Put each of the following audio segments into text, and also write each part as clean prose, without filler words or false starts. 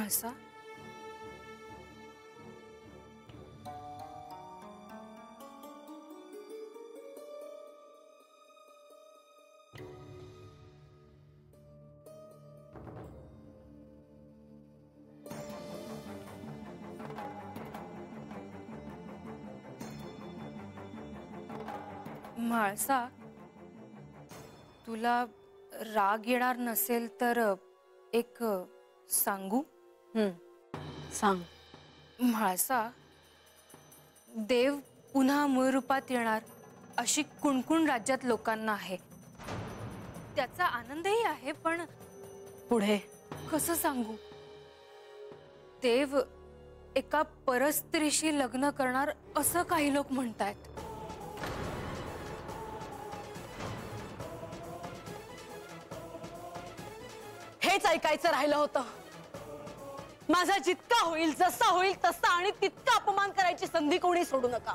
म्हाळसा, म्हाळसा, तुला राग येणार नसेल तर एक सांगू? सांग. म्हाळसा, देव पुन्हा मूळ रूपात येणार अशी कुणकुण राज्यात लोकांना आहे. त्याचा आनंदही आहे, पण पुढे कसं सांगू? देव एका परस्त्रीशी लग्न करणार असं काही लोक म्हणतायत. हेच ऐकायचं राहिलं होतं. माझा जितका होईल, जसा होईल तसा आणि तितका अपमान करायची संधी कोणी सोडू नका.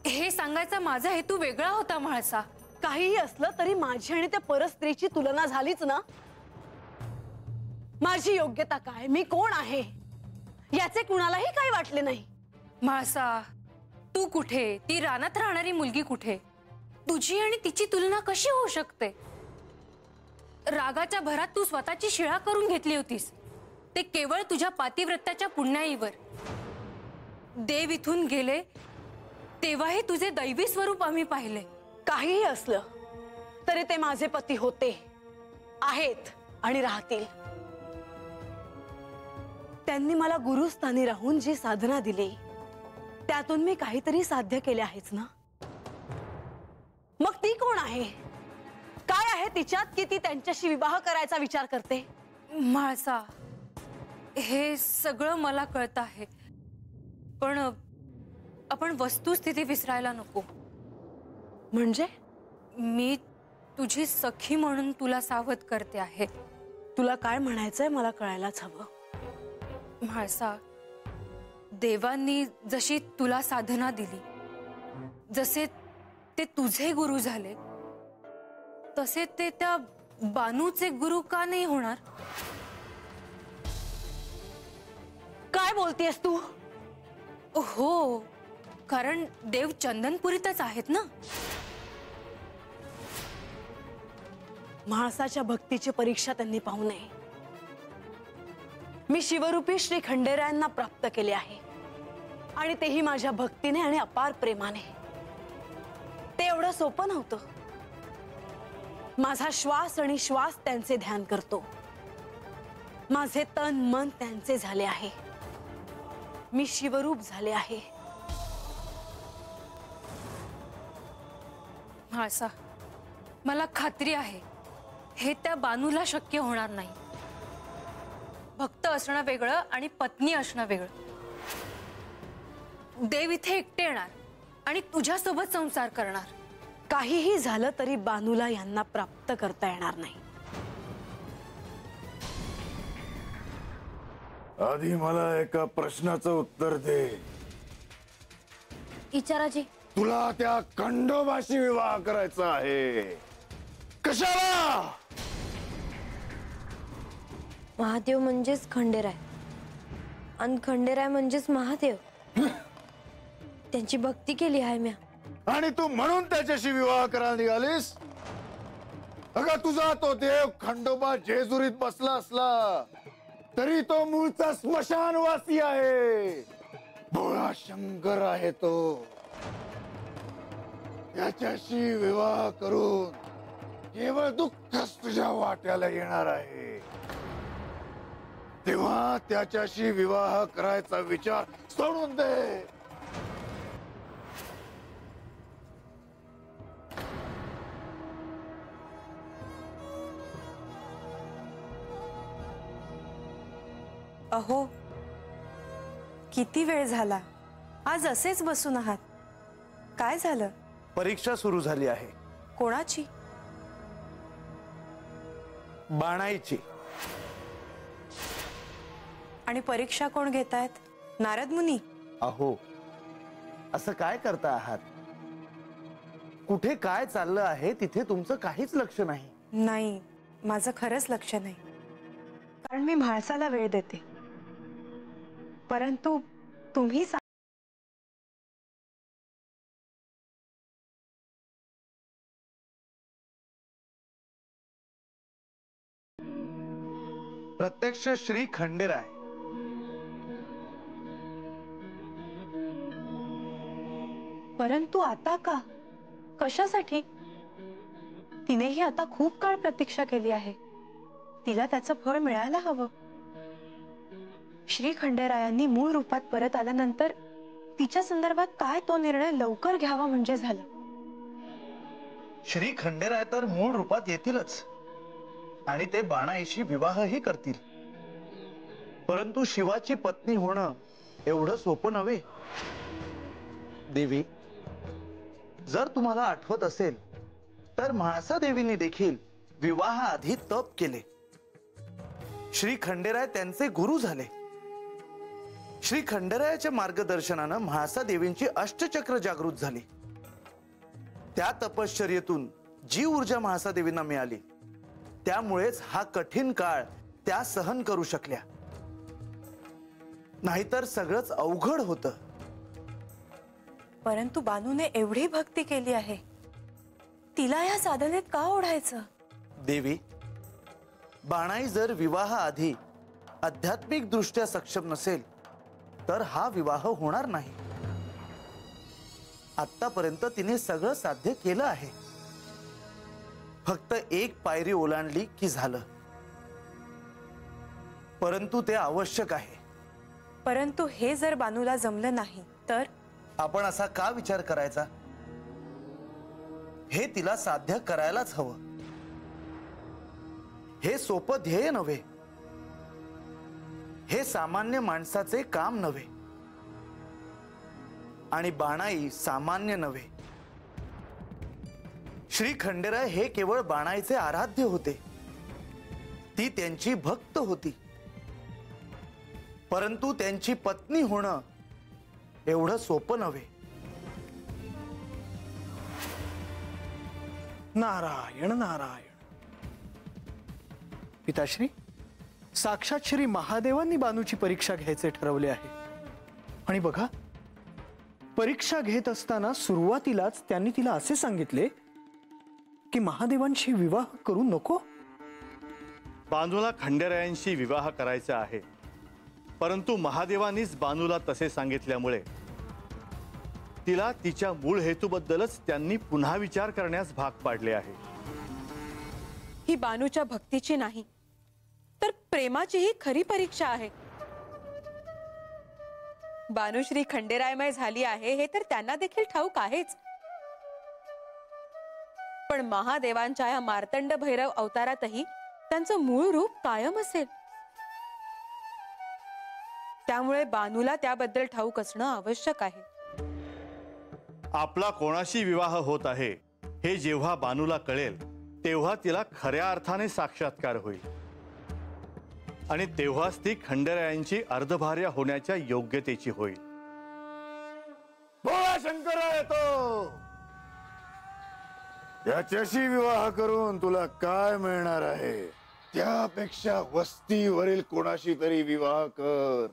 हे सांगायचा माझा हेतू वेगळा होता म्हाळसा. काहीही असलं तरी माझी आणि त्या परस्त्रीची तुलना झालीच ना. माझी योग्यता काय, मी कोण आहे याचे कुणालाही काही वाटले नाही. म्हाळसा, तू कुठे, ती रानात राहणारी मुलगी कुठे? तुझी आणि तिची तुलना कशी होऊ शकते? रागाच्या भरात तू स्वतःची शिळा करून घेतली होतीस, ते केवळ तुझ्या पातिव्रत्याच्या पुण्याईवर. देव इथून गेले तेव्हाही तुझे दैवी स्वरूप आम्ही पाहिले. काहीही असलं तरी ते माझे पती होते, आहेत आणि राहतील. त्यांनी मला गुरुस्थानी राहून जी साधना दिली त्यातून मी काहीतरी साध्य केले आहेच ना. मग ती कोण आहे, काय आहे तिच्यात की ती त्यांच्याशी विवाह करायचा विचार करते? म्हाळसा, हे सगळं मला कळतं आहे, पण आपण वस्तुस्थिती विसरायला नको. म्हणजे? मी तुझी सखी म्हणून तुला सावध करते आहे. तुला काय म्हणायचंय मला कळायलाच हवं. म्हाळसा, देवांनी जशी तुला साधना दिली, जसे ते तुझे गुरु झाले, तसे ते त्या बानूचे गुरु का नाही होणार? काय बोलतेस तू? हो, कारण देव चंदनपुरीतच आहेत ना. म्हाळसाच्या भक्तीची परीक्षा त्यांनी पाहू नये. मी शिवरूपी श्री खंडेरायांना प्राप्त केले आहे, आणि तेही माझ्या भक्तीने आणि अपार प्रेमाने. ते एवढं सोपं नव्हतं. माझा श्वास आणि श्वास त्यांचे ध्यान करतो. माझे तन मन त्यांचे झाले आहे. मी शिवरूप झाले आहे. म्हाळसा, मला खात्री आहे हे त्या बानूला शक्य होणार नाही. भक्त असणं वेगळं आणि पत्नी असणं वेगळं. देव इथे एकटे येणार आणि तुझ्यासोबत संसार करणार. काहीही झालं तरी बानूला यांना प्राप्त करता येणार नाही. आधी मला एका प्रश्नाचं उत्तर दे. विचाराजी. तुला त्या खंडोबाशी विवाह करायचा आहे, कशाला? महादेव म्हणजेच खंडेराय आणि खंडेराय म्हणजेच महादेव. त्यांची भक्ती केली आहे म्या. आणि तू म्हणून त्याच्याशी विवाह करायला निघालीस? अगं तुझा तो देव खंडोबा जेजुरीत बसला असला तरी तो मूळचा स्मशानवासी आहे. भोळा शंकर आहे तो. त्याच्याशी विवाह करून केवळ दुःखच तुझ्या वाट्याला येणार आहे. तेव्हा त्याच्याशी विवाह करायचा विचार सोडून दे. अहो, किती वेळ झाला, आज असेच बसून आहात? काय झालं? परीक्षा सुरू झाली आहे. कोणाची? बाणाईची. आणि परीक्षा कोण घेतायत? नारद मुनी? अहो, असं काय करता आहात? कुठे काय चाललं आहे तिथे तुमचं काहीच लक्ष नाही. नाही, माझं खरंच लक्ष नाही. पण मी म्हाळसाला वेळ देते, परंतु तुम्ही प्रत्यक्ष श्री खंडेराय परंतु आता का? कशासाठी? तिनेही आता खूप काळ प्रतीक्षा केली आहे. तिला त्याचं फळ मिळायला हवं. श्री खंडेरायांनी मूळ रूपात परत आल्यानंतर तिच्या संदर्भात काय तो निर्णय लवकर घ्यावा म्हणजे झालं. श्री खंडेराय तर मूळ रूपात येतीलच आणि ते बाणाईशी विवाहही करतील, परंतु शिवाची पत्नी होणं एवढं सोपं नव्हे. देवी, जर तुम्हाला आठवत असेल तर म्हाळसा देवीने देखील विवाहाआधी तप केले. श्री खंडेराय त्यांचे गुरु झाले. श्री खंडेरायाच्या मार्गदर्शनानं म्हाळसा देवींची अष्टचक्र जागृत झाली. त्या तपश्चर्येतून जी ऊर्जा म्हाळसा देवींना मिळाली, त्यामुळेच हा कठीण काळ त्या सहन करू शकल्या. नाहीतर सगळंच अवघड होतं. परंतु बानूने एवढी भक्ती केली आहे, तिला या साधनेत का ओढायचं? देवी, बाणाई जर विवाहाआधी आध्यात्मिक दृष्ट्या सक्षम नसेल तर हा विवाह होणार नाही. आतापर्यंत तिने सगळं साध्य केलं आहे. फक्त एक पायरी ओलांडली की झालं. परंतु ते आवश्यक आहे. परंतु हे जर बानूला जमलं नाही तर? आपण असा का विचार करायचा? हे तिला साध्य करायलाच हवं. हे सोपं ध्येय नव्हे. हे सामान्य माणसाचे काम नव्हे. आणि बाणाई सामान्य नव्हे. श्री खंडेराय हे केवळ बाणाईचे आराध्य होते. ती त्यांची भक्त होती. परंतु त्यांची पत्नी होणं एवढं सोपं नव्हे. नारायण नारायण. पिताश्री, साक्षात श्री महादेवांनी बानूची परीक्षा घ्यायचे ठरवले आहे. आणि बघा, परीक्षा घेत असताना सुरुवातीलाच त्यांनी तिला असे सांगितले की महादेवांशी विवाह करू नको. बानूला खंडेरायांशी विवाह करायचा आहे, परंतु महादेवांनीच बानूला तसे सांगितल्यामुळे तिला तिच्या मूळ हेतूबद्दलच त्यांनी पुन्हा विचार करण्यास भाग पाडले आहे. ही बानूच्या भक्तीची नाही तर प्रेमाची ही खरी परीक्षा आहे. बानुश्री खंडेरायमय झाली आहे हे तर त्यांना देखील ठाऊक आहेच, पण महादेवांच्या या मार्तंड भैरव अवतारातही त्यांचं मूळ रूप कायम असेल. त्यामुळे बानूला त्याबद्दल ठाऊक असणं आवश्यक आहे. आपला कोणाशी विवाह होत आहे हे जेव्हा बानूला कळेल तेव्हा तिला खऱ्या अर्थाने साक्षात्कार होईल आणि तेव्हाच ती खंडेरायांची अर्धभार्या होण्याच्या योग्यतेची होईल. भोळा शंकर येतो. याच्याशी विवाह करून तुला काय मिळणार आहे? त्यापेक्षा वस्तीवरील कोणाशी तरी विवाह कर.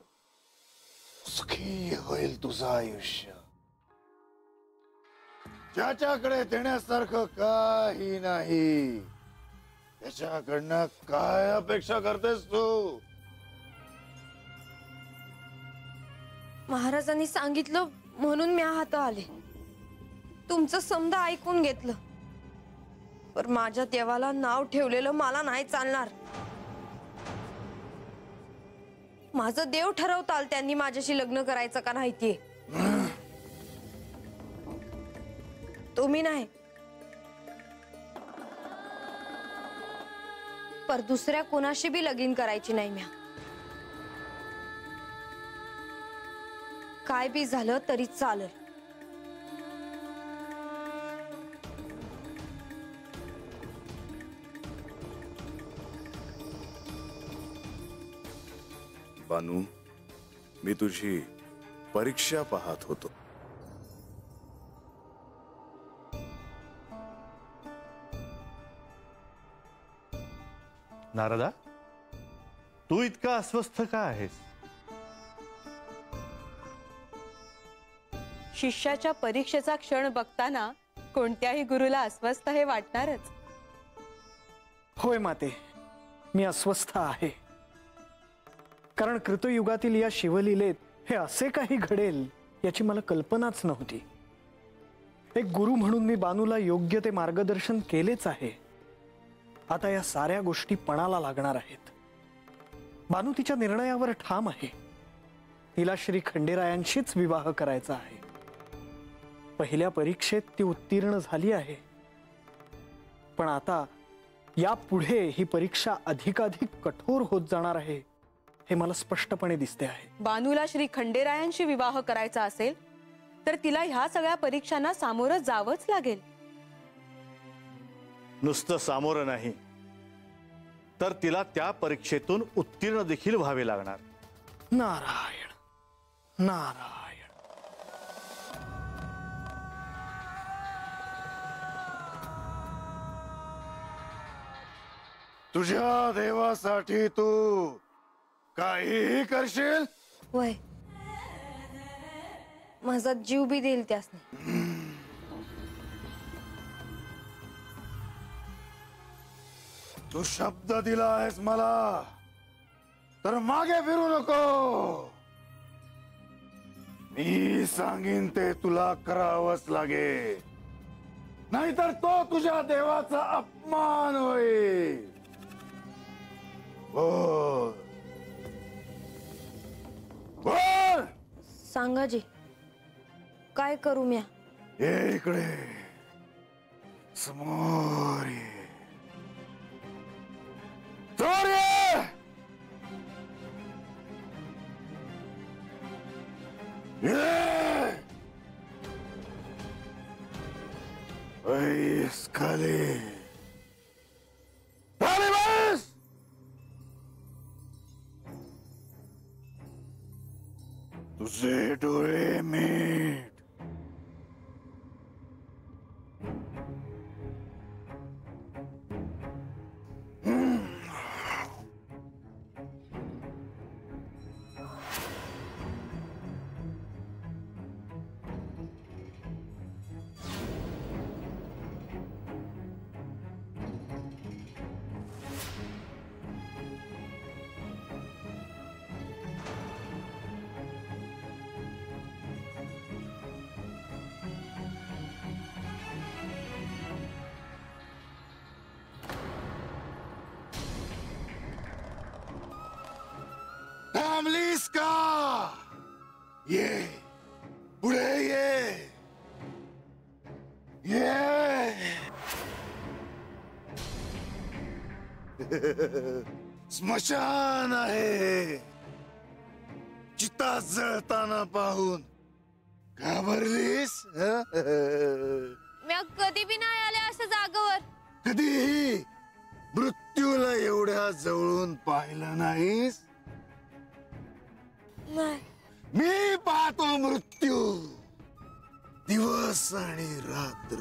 सुखी होईल तुझं आयुष्य. ज्याच्याकडे देण्यासारखं काही नाही त्याच्याकडनं काय अपेक्षा करतेस तू? महाराजांनी सांगितलं म्हणून मी हात आले. तुमचं समजा ऐकून घेतलं, पण माझ्या देवाला नाव ठेवलेलं मला नाही चालणार. माझं देव ठरवताल त्यांनी माझ्याशी लग्न करायचं का नाही ते. तुम्ही नाही, पर दुसऱ्या कोणाशी बी लगीन करायची नाही म्या. काय बी झालं तरी चालेल. बानू, मी तुझी परीक्षा पाहत होतो. नारदा, तू इतका अस्वस्थ का आहेस? शिष्याच्या परीक्षेचा क्षण बघताना कोणत्याही गुरुला अस्वस्थ हे वाटणारच. होय माते, मी अस्वस्थ आहे. कारण कृतयुगातील या शिवलीलेत हे असे काही घडेल याची मला कल्पनाच नव्हती. एक गुरु म्हणून मी बानूला योग्य ते मार्गदर्शन केलेच आहे. आता या साऱ्या गोष्टी पणाला लागणार आहेत. बानू तिच्या निर्णयावर ठाम आहे. तिला श्री खंडेरायांशीच विवाह करायचा आहे. पहिल्या परीक्षेत ती उत्तीर्ण झाली आहे, पण आता यापुढे ही परीक्षा अधिकाधिक कठोर होत जाणार आहे हे मला स्पष्टपणे दिसते आहे. बानूला श्री खंडेरायांशी विवाह करायचा असेल तर तिला ह्या सगळ्या परीक्षांना सामोरं जावंच लागेल. नुसतं सामोरं नाही तर तिला त्या परीक्षेतून उत्तीर्ण देखील व्हावे लागणार. नारायण नारायण. तुझ्या देवासाठी तू काहीही करशील? वय माझा जीव बी देईल त्यासने. तू शब्द दिला आहेस मला तर मागे फिरू नको. मी सांगीन ते तुला करावंच लागेल, नाहीतर तो तुझ्या देवाचा अपमान होईल. बोल बोल. सांगा जी, काय करू म्या? ये इकडे समोर ये. समोर ये. ये ऐस खाली खाली बस. तुझे डोळे मीट. थांबलीस का? ये पुढे ये. ये स्मशान आहे. चिता जळताना पाहून घाबरलीस? म्या कधी बी नाही आले असं जागेवर. कधीही मृत्यूला एवढ्या जवळून पाहिलं नाहीस? नाही. मी पाहतो मृत्यू दिवस आणि रात्र.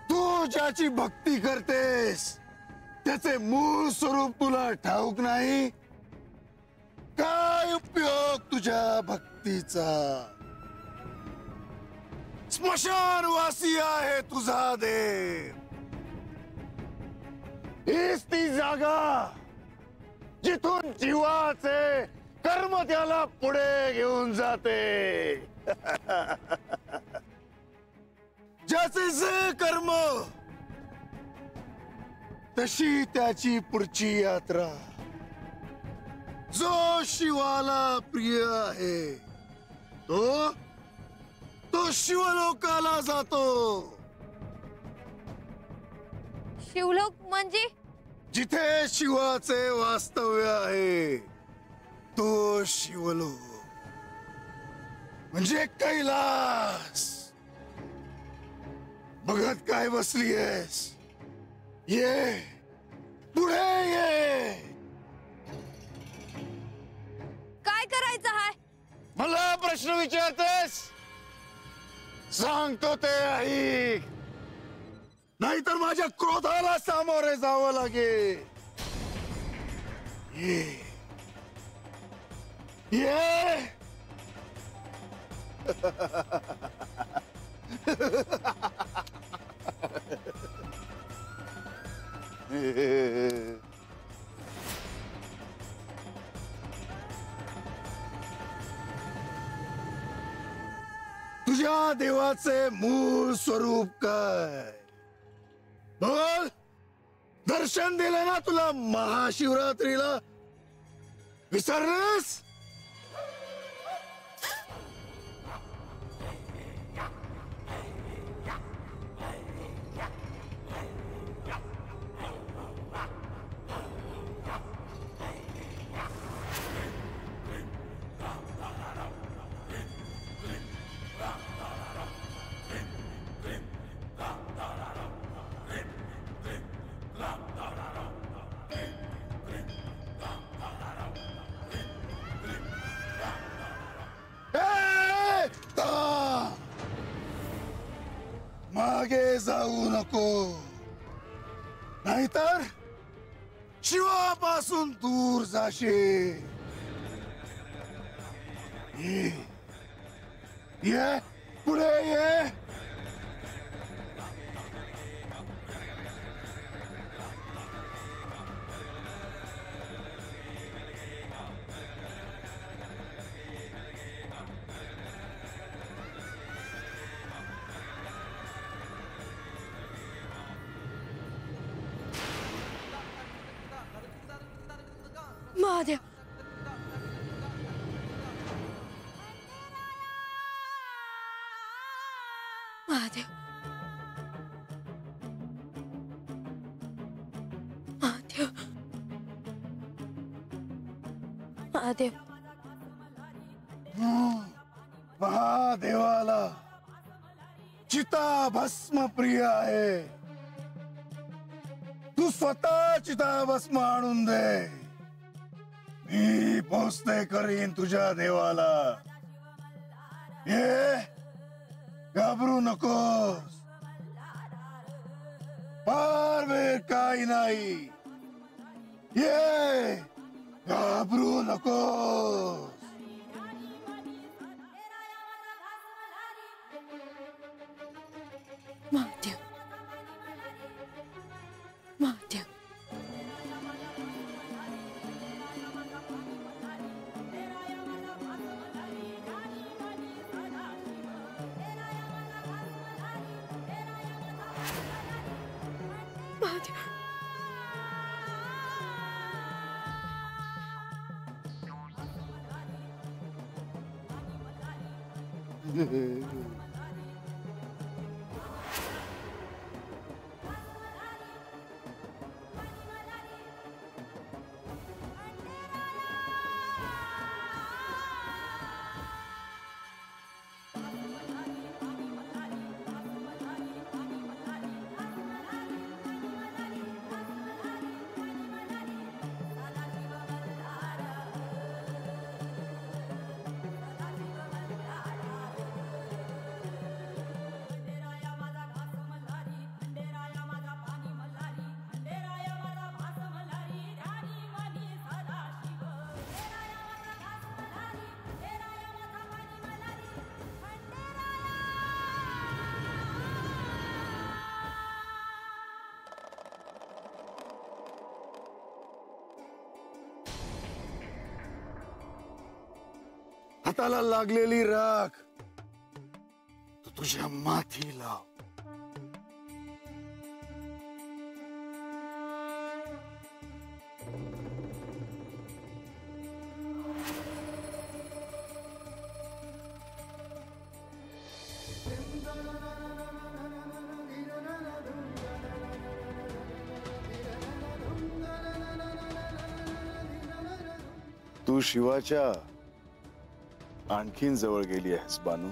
तू ज्याची भक्ती करतेस त्याचे मूळ स्वरूप तुला ठाऊक नाही. काय उपयोग तुझ्या भक्तीचा? स्मशानवासी आहे तुझा देव. हीच ती जागा जिथून जीवाचे कर्म त्याला पुढे घेऊन जाते. ज्याचे जे कर्म तशी त्याची पुढची यात्रा. जो शिवाला प्रिय आहे तो शिवलोकाला जातो. शिवलोक म्हणजे? जिथे शिवाचे वास्तव्य आहे तो शिवलोक म्हणजे कैलास. बघत काय बसली आहेस? ये पुढे ये. काय करायचं हाय? मला प्रश्न विचारतेस? सांगतो ते ऐक, नाहीतर माझ्या क्रोधाला सामोरे जावं लागेल. ये तुझ्या देवाचे मूळ स्वरूप काय बोल. दर्शन दिलं ना तुला महाशिवरात्रीला, विसरलेस? मागे जाऊ नको, नाहीतर शिवापासून दूर जाशील. ये पुढे ये. महादेव, महादेव, महादेव, महादेव. महादेवाला चिता भस्म प्रिय आहे. तू स्वतः चिता भस्म आणून दे. मी पोचते करीन तुझ्या देवाला. ये घाबरू नकोस, फार वेळ काही नाही. ये घाबरू नकोस. महादेव, महादेव. हाताला लागलेली राख तू तुझ्या माथी लाव. तू शिवाच्या आणखीन जवळ गेली आहेस बानू.